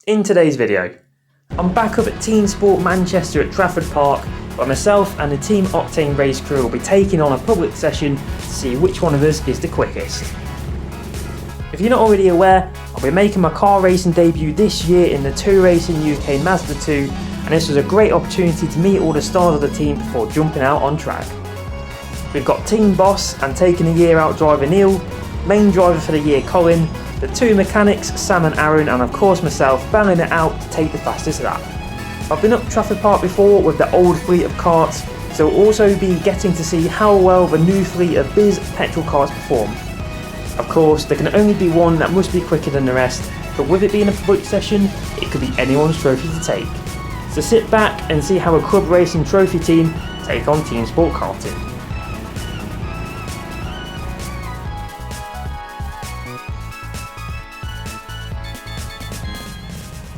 In today's video, I'm back up at TeamSport Manchester at Trafford Park, where myself and the Team Octane race crew will be taking on a public session to see which one of us is the quickest. If you're not already aware, I'll be making my car racing debut this year in the 2 Racing UK Mazda 2, and this was a great opportunity to meet all the stars of the team before jumping out on track. We've got team boss and taking a year out driver Neil, main driver for the year Colin, the 2 mechanics Sam and Aaron, and of course myself battling it out to take the fastest lap. I've been up Trafford Park before with the old fleet of karts, so we'll also be getting to see how well the new fleet of Bikc petrol karts perform. Of course, there can only be one that must be quicker than the rest, but with it being a public session, it could be anyone's trophy to take. So sit back and see how a club racing trophy team take on TeamSport Karting.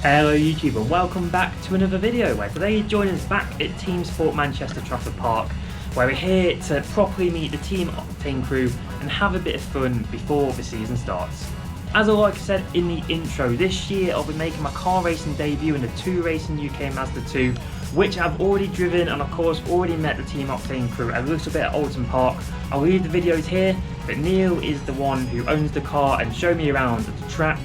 Hello YouTube and welcome back to another video where today you're joining us back at TeamSport Manchester Trafford Park, where we're here to properly meet the Team Octane crew and have a bit of fun before the season starts. As I said in the intro, this year I'll be making my car racing debut in the 2 Racing UK Mazda 2, which I've already driven and of course already met the Team Octane crew a little bit at Oulton Park. I'll leave the videos here, but Neil is the one who owns the car and showed me around the track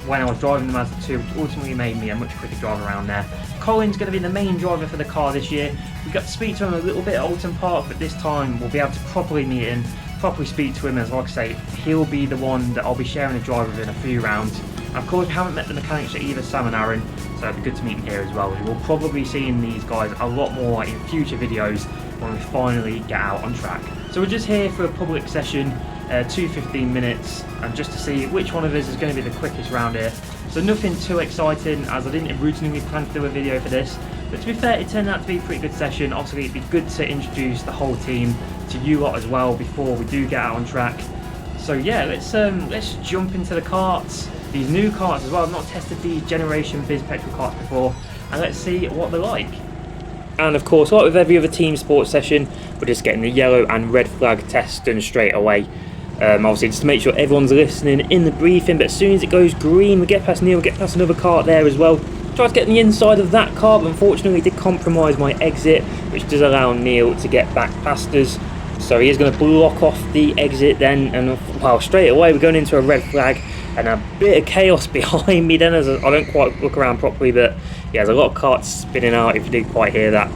when I was driving the Mazda 2, which ultimately made me a much quicker driver around there. Colin's going to be the main driver for the car this year. We got to speak to him a little bit at Oulton Park, but this time we'll be able to properly meet him, properly speak to him, as like I say, he'll be the one that I'll be sharing the driver with in a few rounds. And of course we haven't met the mechanics yet either, Sam and Aaron, so it'd be good to meet them here as well. We will probably be seeing these guys a lot more in future videos when we finally get out on track. So we're just here for a public session, 15 minutes, and just to see which one of us is going to be the quickest round here. So nothing too exciting, as I didn't originally plan to do a video for this, but to be fair, it turned out to be a pretty good session. Obviously it'd be good to introduce the whole team to you lot as well before we do get out on track. So yeah, let's jump into the karts, these new karts as well. I've not tested these generation Bikc petrol karts before, and let's see what they're like. And of course, like with every other team sports session, we're just getting the yellow and red flag test done straight away. Obviously just to make sure everyone's listening in the briefing, but as soon as it goes green we get past Neil, we get past another kart there as well. Tried to get on the inside of that car, but unfortunately did compromise my exit, which does allow Neil to get back past us. So he is going to block off the exit then, and well, straight away we're going into a red flag and a bit of chaos behind me then, as I don't quite look around properly, but yeah, there's a lot of karts spinning out if you didn't quite hear that.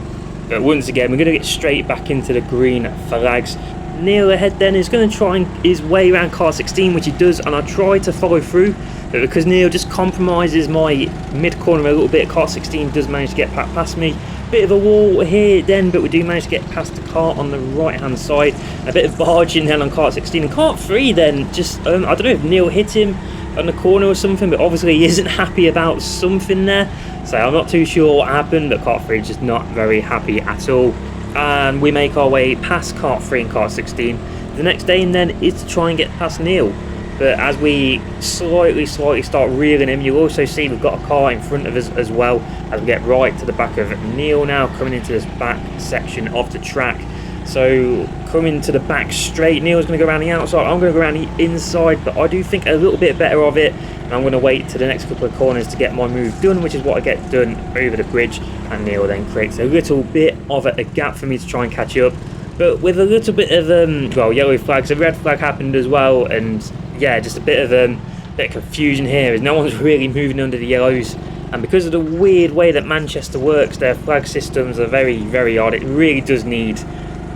But once again we're going to get straight back into the green flags. Neil ahead then is going to try and his way around car 16, which he does, and I try to follow through, but because Neil just compromises my mid corner a little bit, car 16 does manage to get past me. Bit of a wall here then, but we do manage to get past the car on the right hand side. A bit of barging then on car 16, and car 3 then just I don't know if Neil hit him on the corner or something, but obviously he isn't happy about something there, so I'm not too sure what happened, but car 3 is just not very happy at all. And we make our way past kart 3 and kart 16. The next aim then is to try and get past Neil, but as we slightly start reeling him, you'll also see we've got a car in front of us as well, as we get right to the back of Neil now, coming into this back section of the track. So coming to the back straight, Neil's going to go around the outside, I'm going to go around the inside, but I do think a little bit better of it, and I'm going to wait to the next couple of corners to get my move done, which is what I get done over the bridge, and Neil then creates a little bit of a gap for me to try and catch up. But with a little bit of well, yellow flags, a red flag happened as well, and yeah, just a bit of confusion here, as no one's really moving under the yellows. And because of the weird way that Manchester works, their flag systems are very odd. It really does need,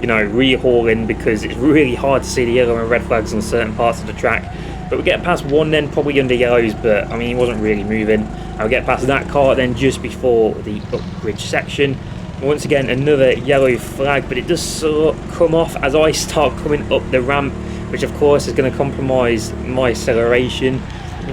you know, rehauling, because it's really hard to see the yellow and red flags on certain parts of the track. But we get past one then, probably under yellows, but I mean he wasn't really moving. And we get past that car then just before the upbridge section. Once again another yellow flag, but it does sort of come off as I start coming up the ramp, which of course is going to compromise my acceleration.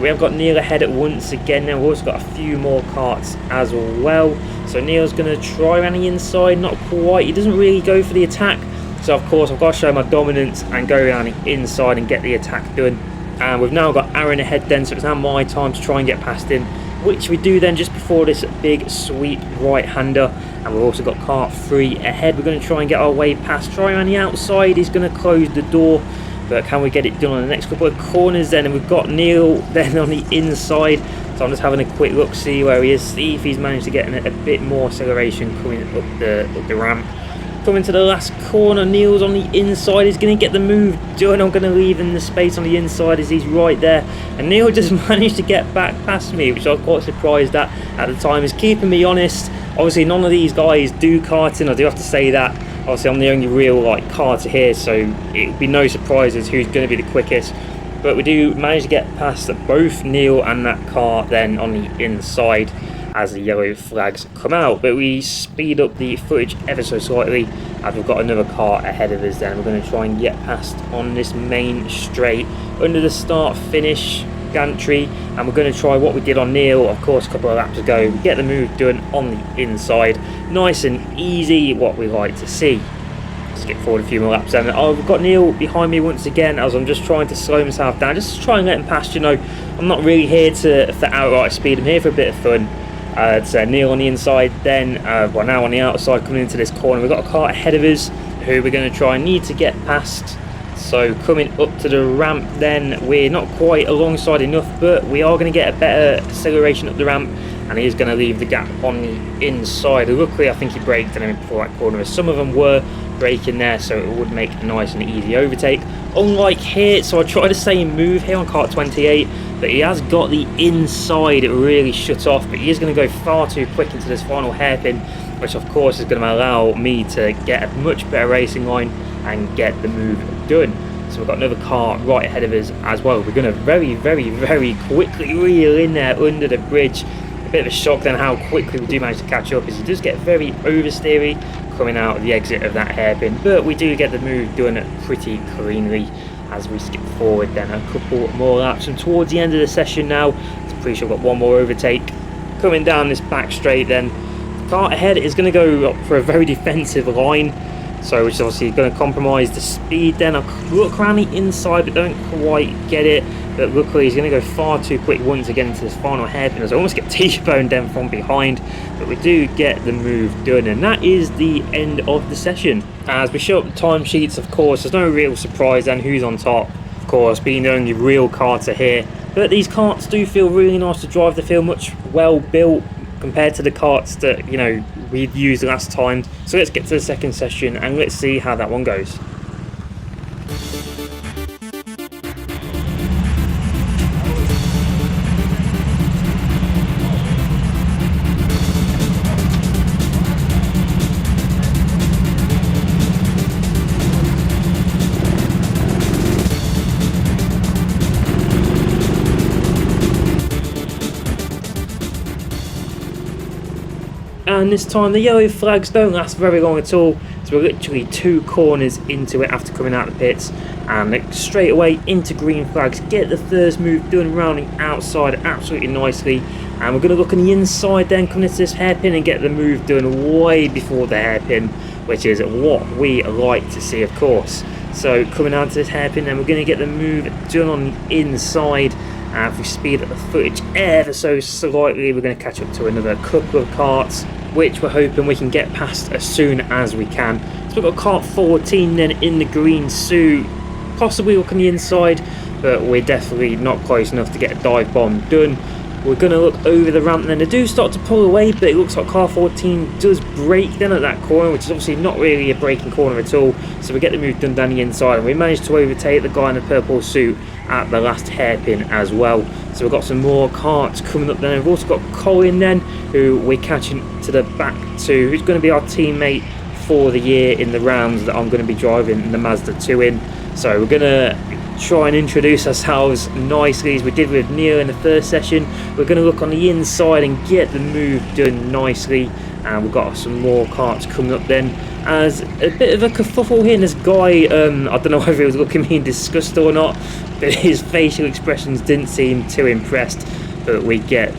We have got Neil ahead at once again now. We've also got a few more karts as well. So Neil's going to try around the inside, not quite, he doesn't really go for the attack. So of course I've got to show my dominance and go around the inside and get the attack done. And we've now got Aaron ahead then, so it's now my time to try and get past him, which we do then just before this big sweet right-hander. And we've also got kart 3 ahead. We're going to try and get our way past, try around the outside, he's going to close the door, but can we get it done on the next couple of corners then? And we've got Neil then on the inside, so So I'm just having a quick look, see where he is, see if he's managed to get a bit more acceleration coming up the ramp. Coming to the last corner, Neil's on the inside. He's going to get the move done. I'm going to leave him the space on the inside as he's right there. And Neil just managed to get back past me, which I was quite surprised at the time. He's keeping me honest. Obviously, none of these guys do karting. I do have to say that. Obviously, I'm the only real karter here, so it would be no surprises who's going to be the quickest. But we do manage to get past both Neil and that car then on the inside as the yellow flags come out. But we speed up the footage ever so slightly as we've got another car ahead of us. Then we're going to try and get past on this main straight under the start finish gantry, and we're going to try what we did on Neil, of course, a couple of laps ago. We get the move done on the inside, nice and easy, what we like to see. Skip forward a few more laps then. Oh, we've got Neil behind me once again as I'm just trying to slow myself down, just to try and let him past. You know, I'm not really here for outright speed, I'm here for a bit of fun. It's Neil on the inside then, well, now on the outside coming into this corner. We've got a car ahead of us who we're going to try and need to get past. So coming up to the ramp then, we're not quite alongside enough, but we are going to get a better acceleration up the ramp, and he's going to leave the gap on the inside. Luckily, I think he braked and before that corner, as some of them were braking there, so it would make a nice and easy overtake. Unlike here, so I try to say move here on kart 28, but he has got the inside really shut off, but he is going to go far too quick into this final hairpin, which of course is going to allow me to get a much better racing line and get the move done. So we've got another car right ahead of us as well. We're going to very quickly reel in there under the bridge. A bit of a shock then how quickly we do manage to catch up, as he does get very oversteery coming out of the exit of that hairpin, but we do get the move done pretty cleanly as we skip forward then a couple more laps. And towards the end of the session now, I'm pretty sure we've got one more overtake. Coming down this back straight then, the car ahead is going to go up for a very defensive line, so which is obviously going to compromise the speed then. I look around the inside but don't quite get it, but luckily he's going to go far too quick once again into this final hairpin as I almost get T-boned then from behind, but we do get the move done, and that is the end of the session. As we show up the timesheets, of course, there's no real surprise then who's on top, of course, being the only real karter here, but these karts do feel really nice to drive. They feel much well built compared to the karts that, you know, we'd used last time. So let's get to the second session and let's see how that one goes. And this time the yellow flags don't last very long at all, so we're literally 2 corners into it after coming out of the pits, and straight away into green flags, get the first move done rounding outside absolutely nicely. And we're going to look on the inside then, coming into this hairpin and get the move done way before the hairpin, which is what we like to see, of course. So coming out to this hairpin, then we're going to get the move done on the inside. If we speed up the footage ever so slightly, we're going to catch up to another couple of karts, which we're hoping we can get past as soon as we can. So we've got kart 14 then in the green suit, possibly look on the inside, but we're definitely not close enough to get a dive bomb done. We're going to look over the ramp, and then they do start to pull away, but it looks like car 14 does brake then at that corner, which is obviously not really a braking corner at all. So we get the move done down the inside, and we manage to overtake the guy in the purple suit at the last hairpin as well. So we've got some more karts coming up then. We've also got Colin then, who we're catching to the back to, who's going to be our teammate for the year in the rounds that I'm going to be driving the Mazda 2 in. So we're going to try and introduce ourselves nicely as we did with Neil in the first session. We're going to look on the inside and get the move done nicely, and we've got some more karts coming up then. As a bit of a kerfuffle here, and this guy, I don't know whether he was looking at me in disgust or not, but his facial expressions didn't seem too impressed. But we get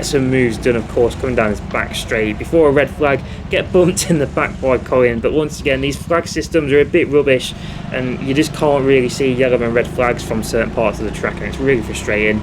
some moves done, of course, coming down this back straight before a red flag, get bumped in the back by Colin. But once again, these flag systems are a bit rubbish, and you just can't really see yellow and red flags from certain parts of the track, and it's really frustrating.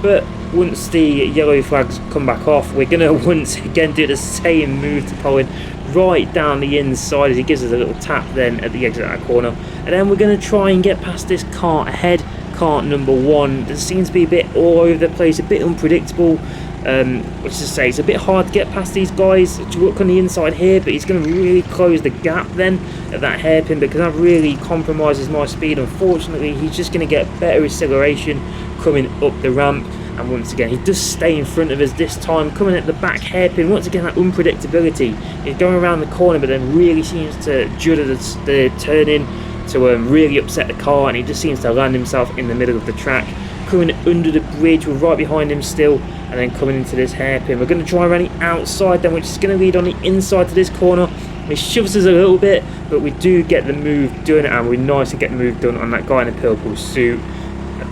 But once the yellow flags come back off, we're going to once again do the same move to Colin, right down the inside as he gives us a little tap then at the exit of that corner. And then we're going to try and get past this car ahead, kart number 1. There seems to be a bit all over the place, a bit unpredictable. Which is to say, it's a bit hard to get past these guys. To look on the inside here, but he's going to really close the gap then at that hairpin, because that really compromises my speed. Unfortunately, he's just going to get better acceleration coming up the ramp. And once again, he does stay in front of us this time, coming at the back hairpin. Once again, that unpredictability. He's going around the corner, but then really seems to judder the turn-in to really upset the car, and he just seems to land himself in the middle of the track. Coming under the bridge, we're right behind him still, and then coming into this hairpin. We're going to try around the outside then, which is going to lead on the inside to this corner. It shoves us a little bit, but we do get the move done, and we're nice to get the move done on that guy in the purple suit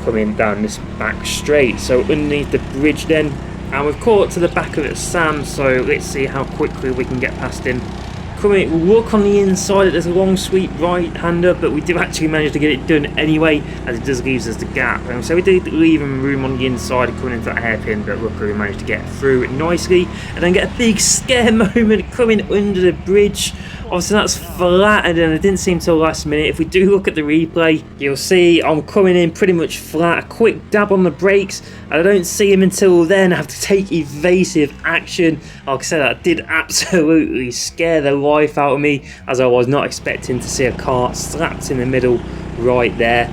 coming down this back straight. So underneath the bridge then, and we've caught to the back of it, Sam, so let's see how quickly we can get past him. Coming, look on the inside, there's a long sweet right-hander, but we do actually manage to get it done anyway, as it does leave us the gap. And so we did leave him room on the inside coming into that hairpin, but luckily we managed to get through it nicely, and then get a big scare moment coming under the bridge. Obviously that's flattered, and it didn't seem till last minute. If we do look at the replay, you'll see I'm coming in pretty much flat, a quick dab on the brakes, and I don't see him until then. I have to take evasive action. Like I said, that did absolutely scare the life out of me, as I was not expecting to see a car slapped in the middle right there.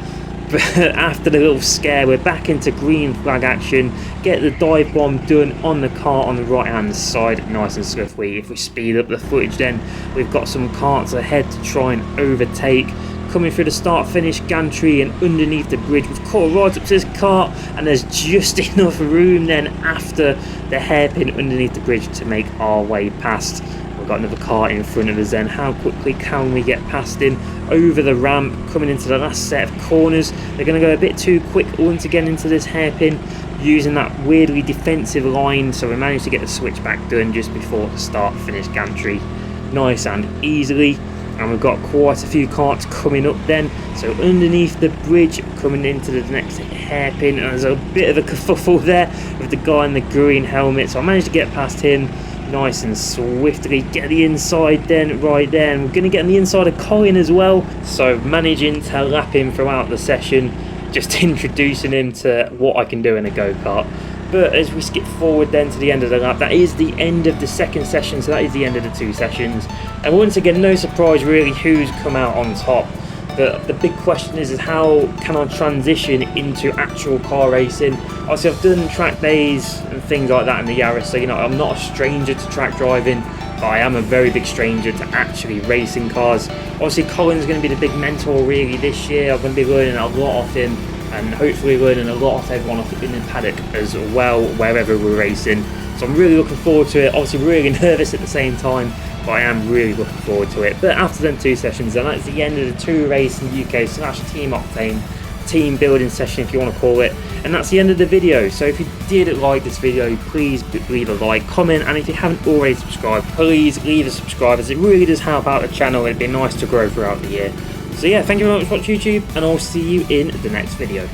But after the little scare, we're back into green flag action, get the dive bomb done on the car on the right hand side, nice and swiftly. If we speed up the footage then, we've got some karts ahead to try and overtake. Coming through the start finish gantry and underneath the bridge, we've caught right up to this kart, and there's just enough room then after the hairpin underneath the bridge to make our way past. We've got another car in front of us then. How quickly can we get past him over the ramp, coming into the last set of corners? They're going to go a bit too quick once again into this hairpin, using that weirdly defensive line, so we managed to get the switchback done just before the start finish gantry, nice and easily. And we've got quite a few karts coming up then, so underneath the bridge coming into the next hairpin, and there's a bit of a kerfuffle there with the guy in the green helmet, so I managed to get past him nice and swiftly, get the inside then right there, and we're going to get on the inside of Colin as well, so managing to lap him throughout the session, just introducing him to what I can do in a go-kart. But as we skip forward then to the end of the lap, that is the end of the second session, so that is the end of the 2 sessions, and once again no surprise really who's come out on top. But the big question is how can I transition into actual car racing? Obviously I've done track days and things like that in the Yaris, so you know I'm not a stranger to track driving, but I am a very big stranger to actually racing cars. Obviously Colin's going to be the big mentor really this year. I'm going to be learning a lot off him, and hopefully learning a lot off everyone off in the paddock as well, wherever we're racing. So I'm really looking forward to it. Obviously really nervous at the same time, but I am really looking forward to it. But after them 2 sessions, then that's the end of the 2 race in UK / Team Octane team building session, if you want to call it, and that's the end of the video. So if you did like this video, please leave a like, comment, and if you haven't already subscribed, please leave a subscribe, as it really does help out the channel. It'd be nice to grow throughout the year. So yeah, thank you very much for watching YouTube, and I'll see you in the next video.